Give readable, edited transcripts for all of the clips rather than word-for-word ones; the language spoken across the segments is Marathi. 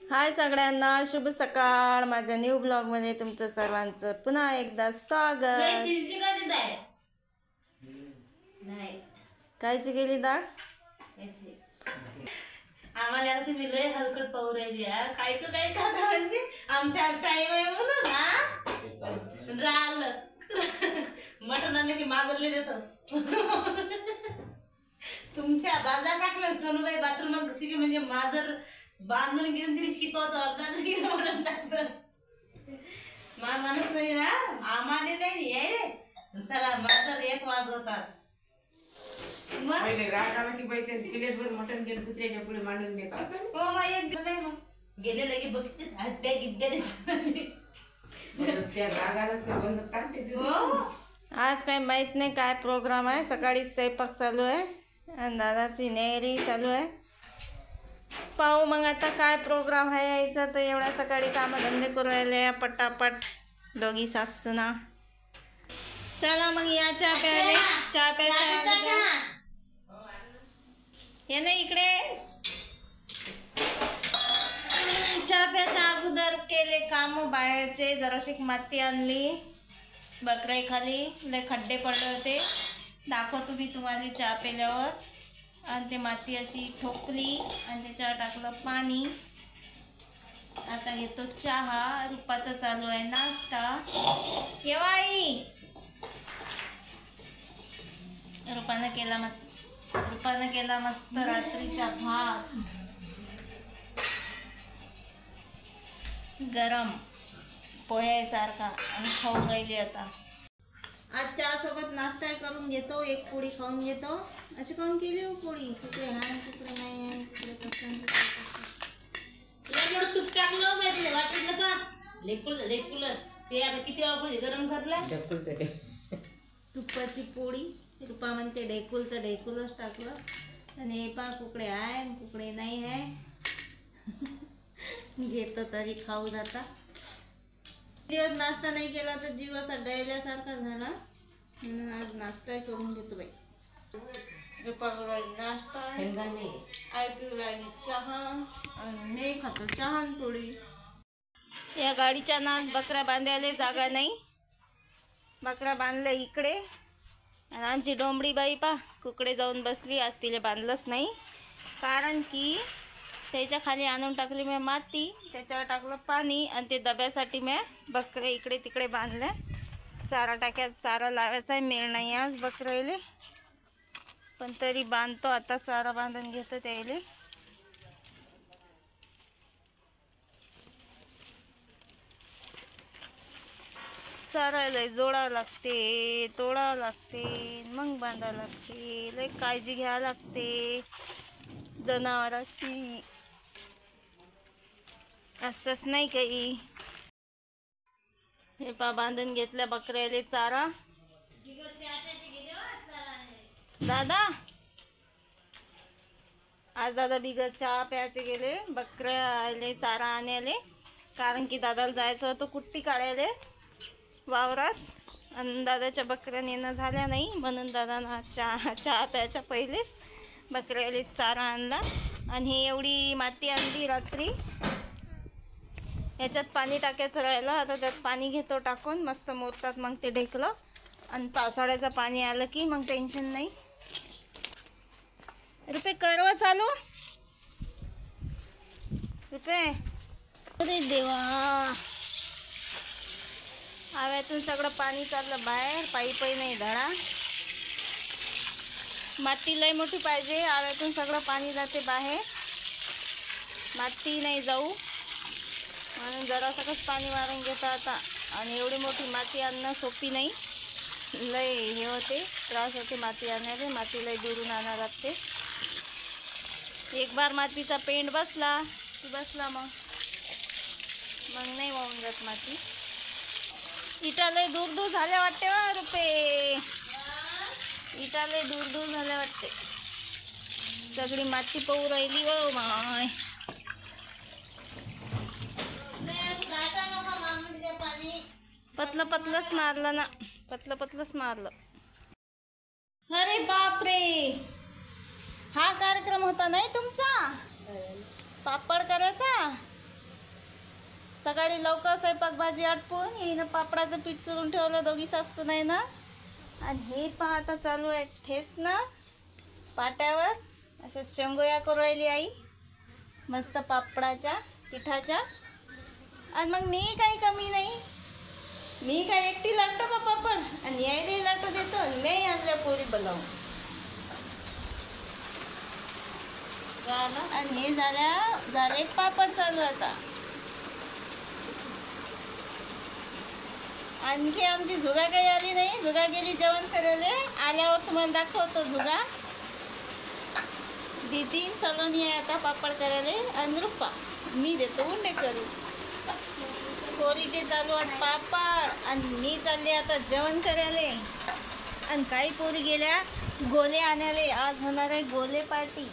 हाय सगळ्यांना, शुभ सकाळ। माझ्या न्यू ब्लॉग मध्ये तुमचं सर्वांचं पुन्हा एकदा स्वागत। कायची गेली डाळ? आम्हाला तुम्ही लय हलकट पाहू राहिली। कायचं काय खाता म्हणजे आमच्या टाइम आहे म्हणून राल मटण आणलं की मागरले देतो। तुमच्या बाजार टाकलं सोनूबाई बाथरूमात घुसली म्हणजे माजर बांधून घेऊन तिने शिकवतो अर्धा नाही म्हणून टाकतं। मा माणूस नाही ना आम्हाला नाही आहे चला माजर एक वाजवतात। मग पहिले रागाला की बाई ते प्लेटवर मटण घेऊन कुत्र्याच्या पुढे मांडून देतात। हो मग एक नाही मग गेले लगे बघते हट्ट्या गिट्ट्या त्या रागाला ते बंद टाकते। हो आज काय माहित नाही काय प्रोग्राम आहे। सकाळी स्वयंपाक चालू आहे आणि दादाची नेहरी चालू आहे। पाहू मग आता काय प्रोग्राम आहे यायचा। तर एवढ्या सकाळी कामधंदे करू राहिले पटापट दोघी सासूना। चला मग या चहा प्यायले। चहा प्यायचा हे नाही इकडे चहा प्यायच्या अगोदर केले काम बाहेरचे। जराशी माती आणली बकराई खाली लय खड्डे पडले होते दाखवतो मी तुम्हाला चहा प्यायल्यावर। आणि ते माती अशी ठोकली आणि त्याच्यावर टाकलं पाणी। आता घेतो चहा। रुपाचा चालू आहे नाश्ता। केव्हाई रुपानं केला मस्त रात्रीचा भात गरम पोह्यासारखा आणि खाऊन राहिली आता। आज चहा सोबत नाश्ता करून घेतो। एक पोळी खाऊन घेतो। अशी खाऊन केली हो पोळी। कुठे आहे कुठे नाही आहे कुठे एवढं तूप टाकलं माहिती वाटलं का ढेकुल ते आता किती वेळा गरम करलं तुपाची पोळी। रुपा म्हणते ढेकुलच टाकलं आणि हे पा कुकडे आहे कुकडे नाही आहे। घेतो तरी खाऊन आता। दिवस नाश्ता नाही केला तर जीव असा डळल्यासारखा झाला म्हणून आज नाश्ता करून घेतो बाई। नाश्ता आई पिवळाली चहा आणि मी खातो चहा आणि पोळी। या गाडीच्या नाच बकऱ्या बांधायला जागा नाही। बकऱ्या बांधल्या इकडे आणि आमची डोंबडी बाई पा कुकडे जाऊन बसली। आज तिला बांधलंच नाही कारण की त्याच्या खाली आणून टाकली मी माती त्याच्यावर टाकलं पाणी आणि ते डब्यासाठी मी बकरे इकडे तिकडे बांधले। चारा लावायचा आहे मेळ नाही आज बकऱ्याले पण तरी बांधतो आता। चारा बांधून घेतो त्याले। चारायला जोडावं लागते तोडावं लागते मग बांधावं लागते। लय काळजी घ्यावं लागते जनावरांची। असंच नाही काही। हे पा बांधून घेतल्या बकऱ्याले चारा। दादा आज दादा बिगर चहा प्यायचे गेले बकऱ्याले चारा आणायले कारण की दादाला जायचं होतं कुट्टी काढायला वावरात आणि दादाच्या बकऱ्या नेणं झाल्या नाही म्हणून दादानं चहा प्यायच्या पहिलेच बकऱ्याले चारा आणला। आणि हे एवढी माती आणली रात्री याच्यात पाणी टाकायचं राहिलं आता त्यात पाणी घेतो टाकून मस्त मोरतात मग ते ढेकलं आणि पावसाळ्याचं पाणी आलं की मग टेन्शन नाही। रुपये करवा चालू रुपये अरे देवा आव्यातून सगळं पाणी चाललं बाहेर। पाईपही नाही धडा माती लय मोठी पाहिजे आव्यातून सगळं पाणी जाते बाहेर माती नाही जाऊ म्हणून जरा सगळंच पाणी मारून घेतं आता। आणि एवढी मोठी माती आणणं सोपी नाही लय हे होते त्रास होते माती आणायला। माती लय दुरून आणावं लागते। एक बार मातीचा पेंट बसला की बसला मग नाही वाहून जात माती। इटा लय दूर झाल्या वाटते वा रुपये इटा लय दूर झाल्या वाटते। सगळी माती पाहू राहिली व माय पतलंच मारलं ना पतलंच मारलं। अरे बापरे हा कार्यक्रम होता नाही तुमचा पापड करायचा सकाळी लवकर स्वयंपाक भाजी आटपून हिनं पापडाचं पीठ चुरून ठेवलं दोघी सासू नाही ना. आणि हे पहा आता चालू आहे ठेस ना पाट्यावर अशा शेंगोया करू राहिली आई मस्त पापडाच्या पिठाच्या. आणि मग मी काही कमी नाही, मी काय एकटी लाटतो का पापड आणि यायला लाटू देतो. मी आणल्या पोरी बोलावून आणि हे झाले पापड चालू आता. आणखी आमची झुगा काही आली नाही, झुगा गेली जेवण करायला. आल्यावर तुम्हाला दाखवतो झुगा. दीदी सलोनी आहे आता पापड करायला आणि रुपा मी देतो उंडे करू. पोरीचे चालू आहेत पापड आणि मी चालले आता जेवण करायला. आणि काही पोरी गेल्या गोले आणायला. आज होणार आहे गोले पार्टी.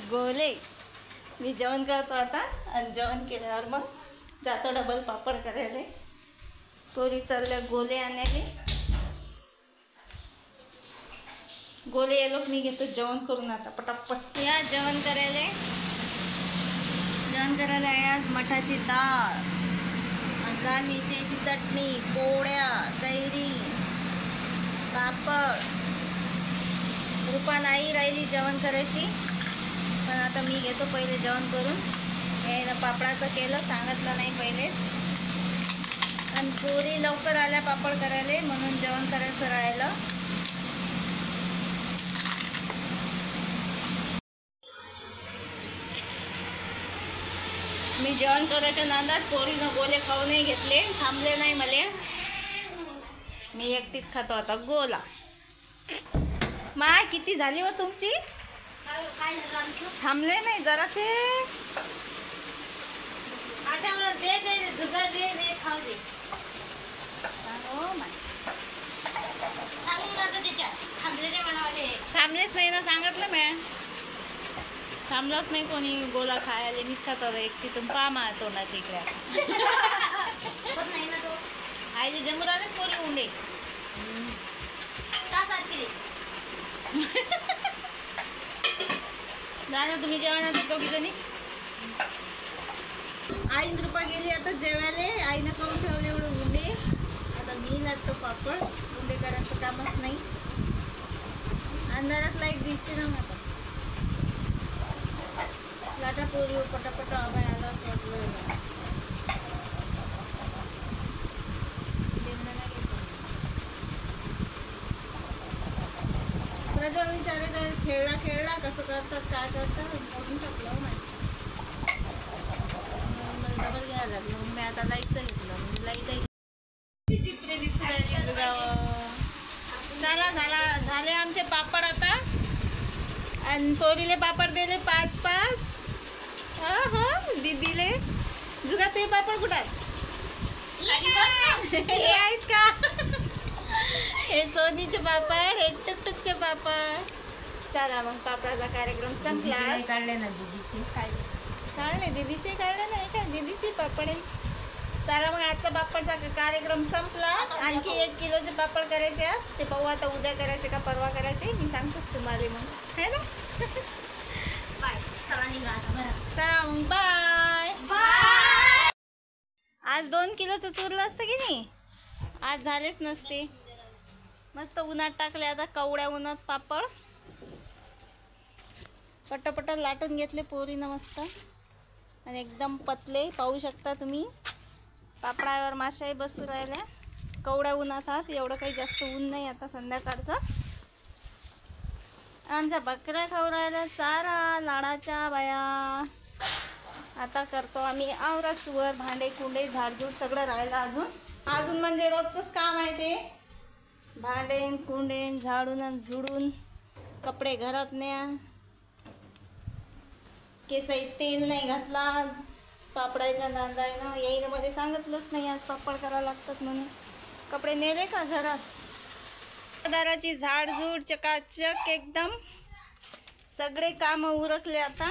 गोले मी जेवण करतो आता आणि जेवण केल्यावर मग जातो डबल पापड करायला. पोरी चालल्या गोले आणायला. गोले ये लोक मी घेतो जेवण करून आता पटापट. या जेवण करायला आहे आज मठाची डाळ, लाल मिरच्याची चटणी, पोळ्या, कैरी, पापड. रुपा नाही राहिली जेवण करायची पण आता मी घेतो पहिले जेवण करून. यायनं पापडाचं केलं सांगितलं नाही पहिलेच. आणि पोरी लवकर आल्या पापड करायला म्हणून जेवण करायचं राहिलं. मी जेवण करायच्या नादात पोरीनं गोले खाऊनही घेतले, थांबले नाही मला. मी एकटीच खातो आता गोला. माय किती झाली व तुमची? थांबले नाही जरासे. थांबलेच नाही ना सांगितलं मी. थांबलंच नाही कोणी गोला खायला. मीच खातो एक तिथून पामा तोंडात इकडे. आईले जमून आले पोरी उंडे. जा ना तुम्ही जेवणात दोघी जणी. आई रुपा गेली आता जेवायला. आईनं करून ठेवले एवढं उंडे. आता मी लाटतो पापड. उंडे करायचं कामच नाही. अंधारात लाईट दिसते ना आता. लाटा पोरी पटापट आबाय आला असं वाटलं. प्रज्वल विचारे खेळला कसं करतात काय करतात मोडून टाकलं माझं. मला डबल घ्यायला लागलं मग मी आता लाईटचं घेतलं. म्हणजे लाईट झाले आमचे पापड आता. आणि पोरीले पापड दिले 5-5. हा दीदीले जुगा ते पापड कुठं आहेत? हे आहेत का? हे सोनीचे पापड, हे टुकटुकचे पापड. चला मग पापडाचा कार्यक्रम संपला. काढले ना दीदीचे. काढले दीदीचे काढले नाही का? दीदीचे पापड आहे. चला मग आजचा पापडचा कार्यक्रम संपला. आणखी 1 किलोचे पापड करायचे. ते पाहू आता उद्या करायचे का परवा करायचे मी सांगतेच तुम्हाला मग है ना. चला मग बाय. आज 2 किलोचं चुरलं असतं की नाही आज झालेच नसते. मस्त उन्हात टाकले आता कवड्या उन्हात पापड. पटापट लाटून घेतले पोरीनं मस्त आणि एकदम पतले. पाहू शकता तुम्ही पापडावर माशाही बसू राहिल्या. कवड्या उन्हात आहात. एवढं काही जास्त ऊन नाही आता संध्याकाळचं. आमच्या बकऱ्या खाऊ राहिल्या चारा लाडाच्या बाया. आता करतो आम्ही आवरासवर. भांडे कुंडे झाडझूड सगळं राहिलं अजून म्हणजे रोजचंच काम आहे ते. भांडेन कुंडेन झाडून आणि झुडून कपडे घरात न्या. केसाई तेल नाही घातला आज पापडाच्या नांदायनं. येईनं मध्ये सांगितलंच नाही आज पापड करायला लागतात म्हणून. कपडे नेले का घरात. दाराची झाडझूड चकाचक एकदम सगळे काम उरकले आता.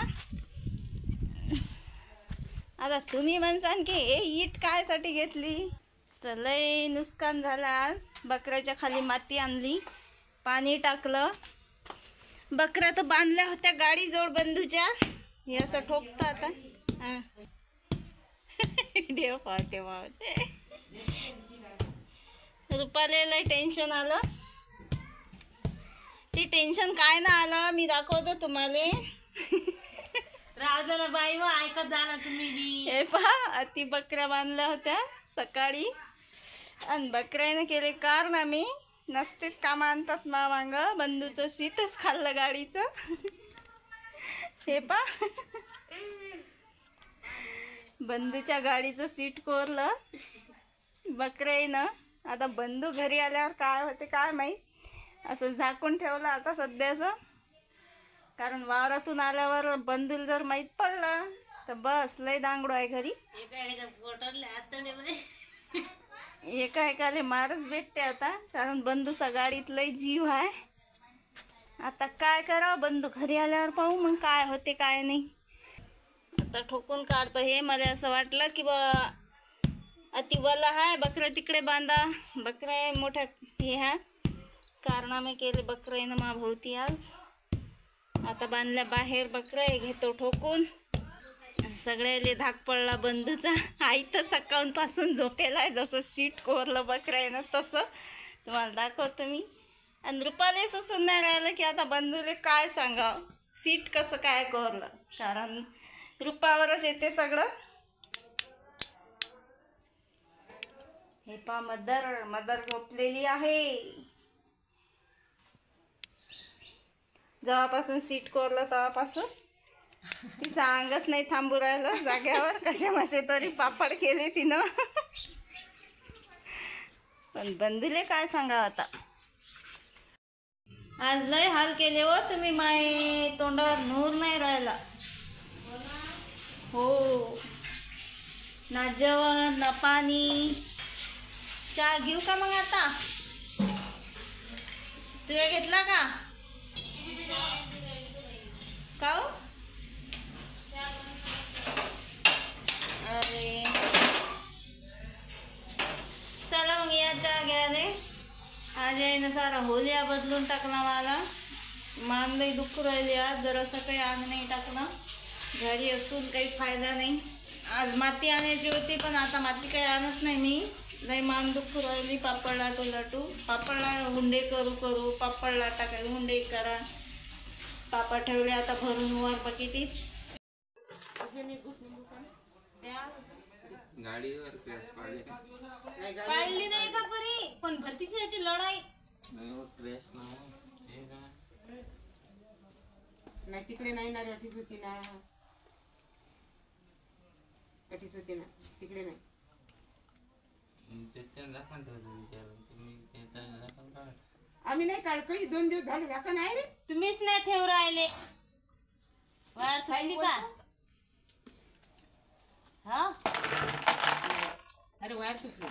आता तुम्ही म्हणसान की हे ईट कायसाठी घेतली तर लय नुकसान झालं आज. बकऱ्याच्या खाली माती आणली, पाणी टाकलं. बकऱ्या तर बांधल्या होत्या गाडी जोड बंधूच्या. हे असं ठोकतं आता. हां देव पाहते पाहते. रुपालीला टेन्शन आलं. ते टेन्शन काय ना आलं मी दाखवतो तुम्हाला. राजूला बाई व ऐकत जा ना तुम्ही बी. हे पहा ती बकऱ्या बांधल्या होत्या सकाळी आणि बकऱ्याने केले कारनामे. नसतेच काम आणतात मांग. बंधूचं सीटच खाल्लं गाडीचं. हे पहा बंधूच्या गाडीचं सीट कोरलं बकऱ्यानं. आता बंधू घरी आल्यावर काय होते काय माहीत. असं झाकून ठेवलं आता सध्याचं. कारण वावरातून आल्यावर बंधूला जर माहीत पडलं तर बस लय दांगडो आहे घरी. एका एकाले मारच भेटते आता. कारण बंधूचा गाडीत लय जीव आहे. आता काय करावं बंधू घरी आल्यावर पाहू मग काय होते काय नाही. आता ठोकून काढतो हे. मला असं वाटलं की बा अति वला आहे बकऱ्या तिकडे बांधा. बकऱ्या मोठ्या हे हा कारनामे केले बकऱ्यानं मा भोवती आज. आता बांधल्या बाहेर बकऱ्या घेतो ठोकून. सगळ्याले धाक पडला बंधूचा. आई तर सकाळपासून झोपेला आहे. जसं सीट कोरलं बकऱ्यानं तसं तुम्हाला दाखवतो मी. आणि रुपाले सुसून नाही राहिलं की आता बंधूले काय सांगावं सीट कसं काय कोरलं. कारण रुपावरच येते सगळं. हे पा मदर झोपलेली आहे. जेव्हापासून सीट कोरलं तेव्हापासून तिचं अंगच नाही थांबू राहिलं जाग्यावर. कसे मसे तरी पापड केले तिनं. पण बंधूले काय सांगा आता. आज लय हाल केले हो तुम्ही. माय तोंडावर नूर नाही राहिला. हो ना जेवण ना पाणी. चहा घेऊ का मग आता. तुझ्या घेतला का काऊ. अरे चला मग या चहा घ्यायला. आज यायनं सारा होलिया बदलून टाकला मला. मान लई दुखू राहिली आज. जरासं काही आग नाही टाकलं. घरी असून काही फायदा नाही. आज माती आणायची होती पण आता माती काही आणत नाही मी. लई मान दुखू राहिली. पापड लाटू पापडला हुंडे करू पापड लाटा काही हुंडे करा. पापड ठेवले आता भरून वर बकेटीत. गाडीवर क्रॅश पाडली नाही का परी. पण भरतीसाठी लढाई क्रॅश नाही तिकडे नाही ना. अटीच होती ना. अटीच होती ना तिकडे नाही. दाखवून तुम्ही दाखवून काढ. आम्ही नाही काढ. काही 2 दिवस झाले दाखवा नाही रे. तुम्हीच नाही ठेव राहिले. वायर ठेवली का. हा अरे वायर तुटली.